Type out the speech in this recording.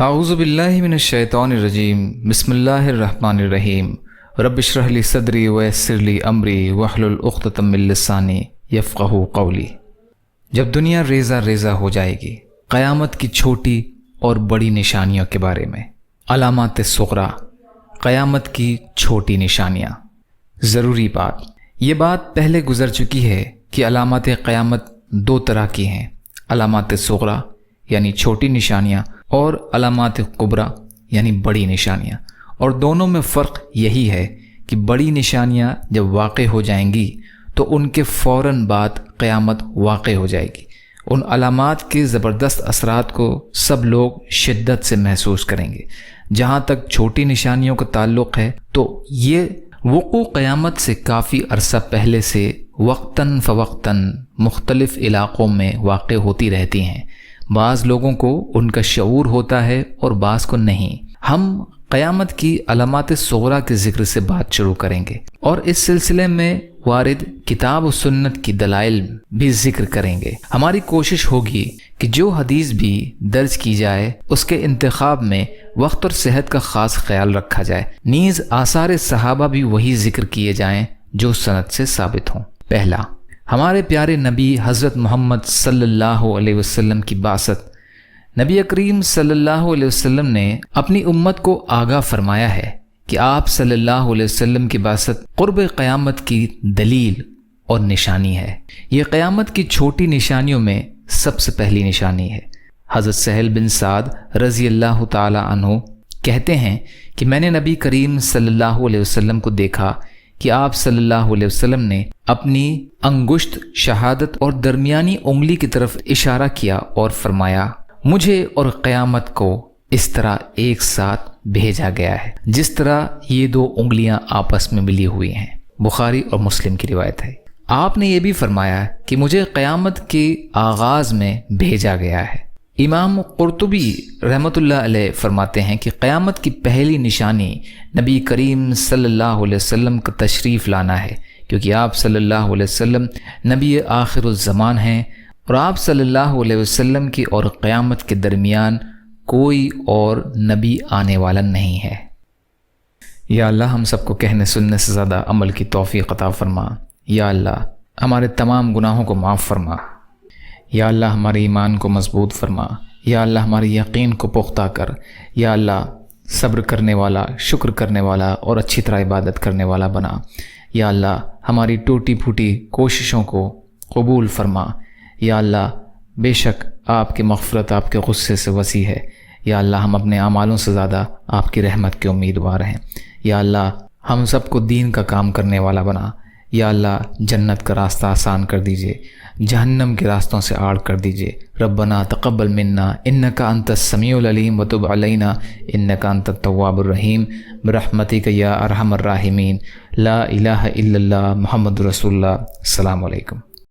اعوذ باللہ من الشیطان الرجیم بسم اللہ الرحمن الرحیم رب اشرح لی صدری ویسر لی امری واحلل عقدۃ من لسانی یفقہوا قولی۔ جب دنیا ریزہ ریزہ ہو جائے گی، قیامت کی چھوٹی اور بڑی نشانیوں کے بارے میں۔ علامات صغریٰ، قیامت کی چھوٹی نشانیاں۔ ضروری بات، یہ بات پہلے گزر چکی ہے کہ علامات قیامت دو طرح کی ہیں، علامات صغریٰ یعنی چھوٹی نشانیاں اور علامات کبریٰ یعنی بڑی نشانیاں، اور دونوں میں فرق یہی ہے کہ بڑی نشانیاں جب واقع ہو جائیں گی تو ان کے فوراً بعد قیامت واقع ہو جائے گی۔ ان علامات کے زبردست اثرات کو سب لوگ شدت سے محسوس کریں گے۔ جہاں تک چھوٹی نشانیوں کا تعلق ہے تو یہ وقوع قیامت سے کافی عرصہ پہلے سے وقتاً فوقتاً مختلف علاقوں میں واقع ہوتی رہتی ہیں۔ بعض لوگوں کو ان کا شعور ہوتا ہے اور بعض کو نہیں۔ ہم قیامت کی علامات صغریٰ کے ذکر سے بات شروع کریں گے اور اس سلسلے میں وارد کتاب و سنت کی دلائل بھی ذکر کریں گے۔ ہماری کوشش ہوگی کہ جو حدیث بھی درج کی جائے اس کے انتخاب میں وقت اور صحت کا خاص خیال رکھا جائے، نیز آثار صحابہ بھی وہی ذکر کیے جائیں جو سند سے ثابت ہوں۔ پہلا، ہمارے پیارے نبی حضرت محمد صلی اللہ علیہ وسلم کی بعثت۔ نبی کریم صلی اللہ علیہ وسلم نے اپنی امت کو آگاہ فرمایا ہے کہ آپ صلی اللہ علیہ وسلم کی بعثت قرب قیامت کی دلیل اور نشانی ہے۔ یہ قیامت کی چھوٹی نشانیوں میں سب سے پہلی نشانی ہے۔ حضرت سہل بن سعد رضی اللہ تعالی عنہ کہتے ہیں کہ میں نے نبی کریم صلی اللہ علیہ وسلم کو دیکھا کہ آپ صلی اللہ علیہ وسلم نے اپنی انگشت شہادت اور درمیانی انگلی کی طرف اشارہ کیا اور فرمایا، مجھے اور قیامت کو اس طرح ایک ساتھ بھیجا گیا ہے جس طرح یہ دو انگلیاں آپس میں ملی ہوئی ہیں۔ بخاری اور مسلم کی روایت ہے۔ آپ نے یہ بھی فرمایا کہ مجھے قیامت کے آغاز میں بھیجا گیا ہے۔ امام قرطبی رحمۃ اللہ علیہ فرماتے ہیں کہ قیامت کی پہلی نشانی نبی کریم صلی اللہ علیہ وسلم کا تشریف لانا ہے، کیونکہ آپ صلی اللہ علیہ وسلم نبی آخر الزمان ہیں اور آپ صلی اللہ علیہ وسلم کی اور قیامت کے درمیان کوئی اور نبی آنے والا نہیں ہے۔ یا اللہ ہم سب کو کہنے سننے سے زیادہ عمل کی توفیق عطا فرما۔ یا اللہ ہمارے تمام گناہوں کو معاف فرما۔ یا اللہ ہمارے ایمان کو مضبوط فرما۔ یا اللہ ہمارے یقین کو پختہ کر۔ یا اللہ صبر کرنے والا، شکر کرنے والا اور اچھی طرح عبادت کرنے والا بنا۔ یا اللہ ہماری ٹوٹی پھوٹی کوششوں کو قبول فرما۔ یا اللہ بے شک آپ کی مغفرت آپ کے غصے سے وسیع ہے۔ یا اللہ ہم اپنے اعمالوں سے زیادہ آپ کی رحمت کے امیدوار ہیں۔ یا اللہ ہم سب کو دین کا کام کرنے والا بنا۔ یا اللہ جنت کا راستہ آسان کر دیجئے، جہنم کے راستوں سے آڑ کر دیجئے۔ ربنا تقبل منا انک انت السمیع العلیم وتب علینا انک انت التواب الرحیم برحمتک یا ارحم الراحمین۔ لا الہ الا اللہ محمد رسول اللہ۔ السلام علیکم۔